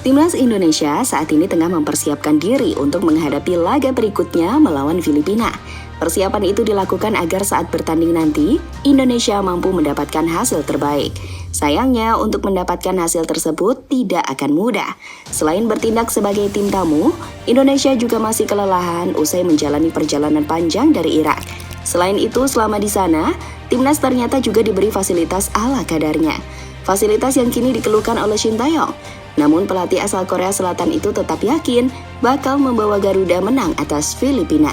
Timnas Indonesia saat ini tengah mempersiapkan diri untuk menghadapi laga berikutnya melawan Filipina. Persiapan itu dilakukan agar saat bertanding nanti, Indonesia mampu mendapatkan hasil terbaik. Sayangnya, untuk mendapatkan hasil tersebut tidak akan mudah. Selain bertindak sebagai tim tamu, Indonesia juga masih kelelahan usai menjalani perjalanan panjang dari Irak. Selain itu, selama di sana, timnas ternyata juga diberi fasilitas ala kadarnya. Fasilitas yang kini dikeluhkan oleh Shin Tae-yong. Namun pelatih asal Korea Selatan itu tetap yakin bakal membawa Garuda menang atas Filipina.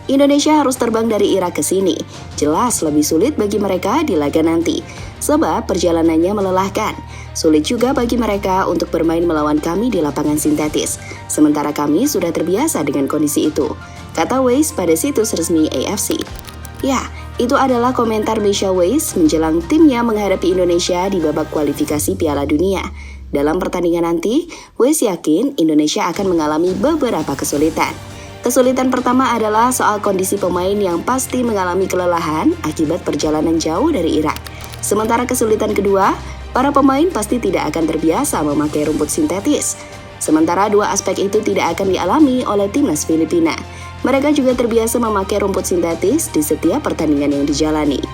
Indonesia harus terbang dari Irak ke sini. Jelas lebih sulit bagi mereka di laga nanti, sebab perjalanannya melelahkan. Sulit juga bagi mereka untuk bermain melawan kami di lapangan sintetis. Sementara kami sudah terbiasa dengan kondisi itu, kata Weiss pada situs resmi AFC. Ya, itu adalah komentar Misha Weiss menjelang timnya menghadapi Indonesia di babak kualifikasi Piala Dunia. Dalam pertandingan nanti, Weiss yakin Indonesia akan mengalami beberapa kesulitan. Kesulitan pertama adalah soal kondisi pemain yang pasti mengalami kelelahan akibat perjalanan jauh dari Irak. Sementara kesulitan kedua, para pemain pasti tidak akan terbiasa memakai rumput sintetis. Sementara dua aspek itu tidak akan dialami oleh timnas Filipina. Mereka juga terbiasa memakai rumput sintetis di setiap pertandingan yang dijalani.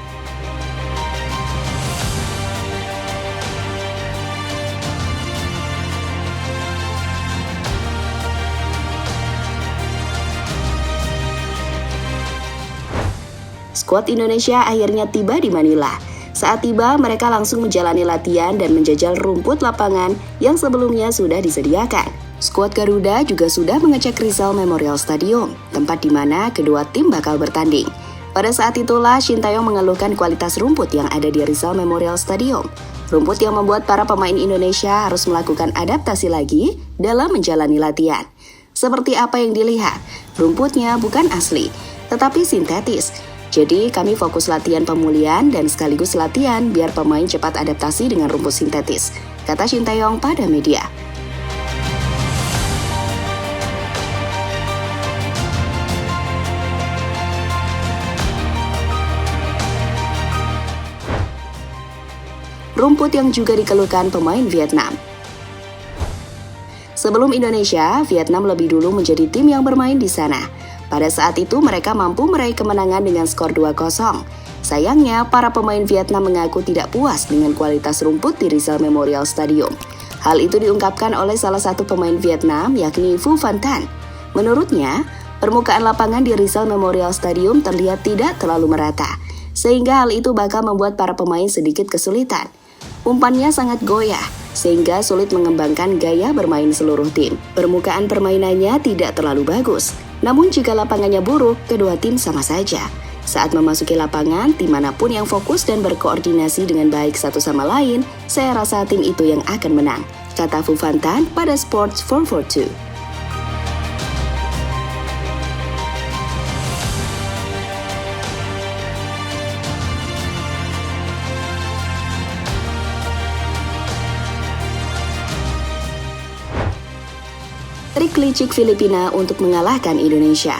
Skuad Indonesia akhirnya tiba di Manila. Saat tiba, mereka langsung menjalani latihan dan menjajal rumput lapangan yang sebelumnya sudah disediakan. Skuad Garuda juga sudah mengecek Rizal Memorial Stadium, tempat di mana kedua tim bakal bertanding. Pada saat itulah Shin Tae-yong mengeluhkan kualitas rumput yang ada di Rizal Memorial Stadium. Rumput yang membuat para pemain Indonesia harus melakukan adaptasi lagi dalam menjalani latihan. Seperti apa yang dilihat, rumputnya bukan asli, tetapi sintetis. Jadi kami fokus latihan pemulihan dan sekaligus latihan biar pemain cepat adaptasi dengan rumput sintetis, kata Shin Tae-yong pada media. Rumput yang juga dikeluhkan pemain Vietnam. Sebelum Indonesia, Vietnam lebih dulu menjadi tim yang bermain di sana. Pada saat itu mereka mampu meraih kemenangan dengan skor 2-0. Sayangnya, para pemain Vietnam mengaku tidak puas dengan kualitas rumput di Rizal Memorial Stadium. Hal itu diungkapkan oleh salah satu pemain Vietnam, yakni Phu Van Tan. Menurutnya, permukaan lapangan di Rizal Memorial Stadium terlihat tidak terlalu merata, sehingga hal itu bakal membuat para pemain sedikit kesulitan. Umpannya sangat goyah, sehingga sulit mengembangkan gaya bermain seluruh tim. Permukaan permainannya tidak terlalu bagus. Namun jika lapangannya buruk, kedua tim sama saja. Saat memasuki lapangan, tim manapun yang fokus dan berkoordinasi dengan baik satu sama lain, saya rasa tim itu yang akan menang, kata Phu Van Tan pada Sports 442. Trik licik Filipina untuk mengalahkan Indonesia.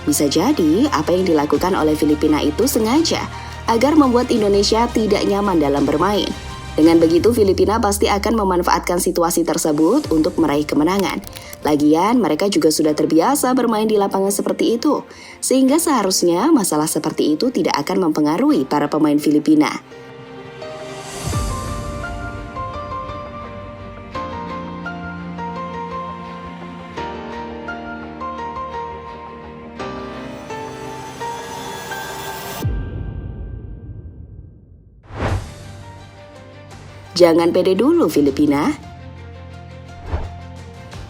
Bisa jadi apa yang dilakukan oleh Filipina itu sengaja agar membuat Indonesia tidak nyaman dalam bermain. Dengan begitu Filipina pasti akan memanfaatkan situasi tersebut untuk meraih kemenangan. Lagian mereka juga sudah terbiasa bermain di lapangan seperti itu, sehingga seharusnya masalah seperti itu tidak akan mempengaruhi para pemain Filipina. Jangan pede dulu Filipina.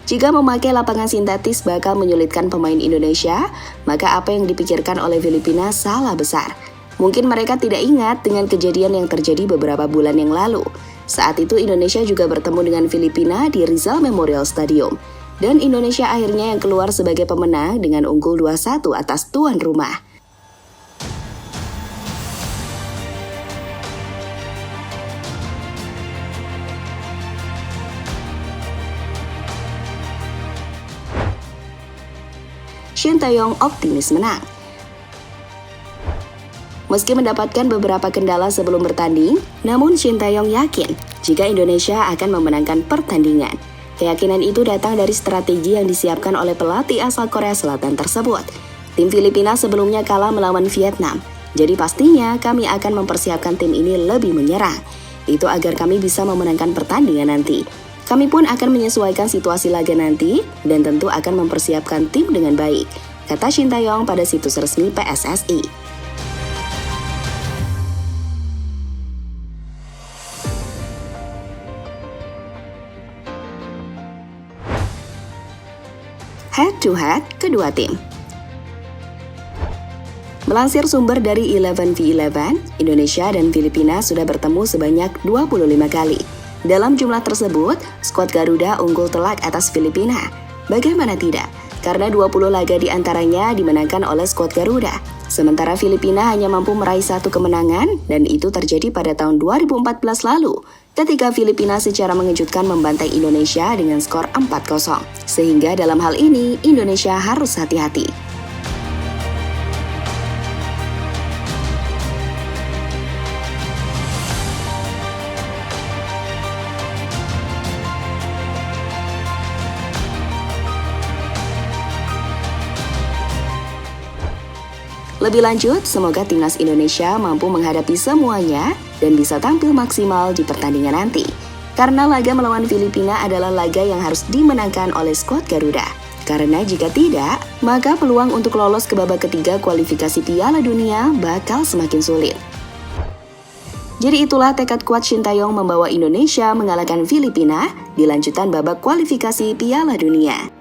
Jika memakai lapangan sintetis bakal menyulitkan pemain Indonesia, maka apa yang dipikirkan oleh Filipina salah besar. Mungkin mereka tidak ingat dengan kejadian yang terjadi beberapa bulan yang lalu. Saat itu Indonesia juga bertemu dengan Filipina di Rizal Memorial Stadium. Dan Indonesia akhirnya yang keluar sebagai pemenang dengan unggul 2-1 atas tuan rumah. Shin Tae-yong optimis menang. Meski mendapatkan beberapa kendala sebelum bertanding, namun Shin Tae-yong yakin jika Indonesia akan memenangkan pertandingan. Keyakinan itu datang dari strategi yang disiapkan oleh pelatih asal Korea Selatan tersebut. Tim Filipina sebelumnya kalah melawan Vietnam, jadi pastinya kami akan mempersiapkan tim ini lebih menyerang. Itu agar kami bisa memenangkan pertandingan nanti. Kami pun akan menyesuaikan situasi laga nanti dan tentu akan mempersiapkan tim dengan baik, kata Shin Tae-yong pada situs resmi PSSI. Head-to-head kedua tim. Melansir sumber dari 11v11, Indonesia dan Filipina sudah bertemu sebanyak 25 kali. Dalam jumlah tersebut, skuad Garuda unggul telak atas Filipina. Bagaimana tidak? Karena 20 laga di antaranya dimenangkan oleh skuad Garuda. Sementara Filipina hanya mampu meraih 1 kemenangan dan itu terjadi pada tahun 2014 lalu ketika Filipina secara mengejutkan membantai Indonesia dengan skor 4-0. Sehingga dalam hal ini Indonesia harus hati-hati. Lebih lanjut, semoga timnas Indonesia mampu menghadapi semuanya dan bisa tampil maksimal di pertandingan nanti. Karena laga melawan Filipina adalah laga yang harus dimenangkan oleh skuad Garuda. Karena jika tidak, maka peluang untuk lolos ke babak ketiga kualifikasi Piala Dunia bakal semakin sulit. Jadi itulah tekad kuat Shin Tae-yong membawa Indonesia mengalahkan Filipina di lanjutan babak kualifikasi Piala Dunia.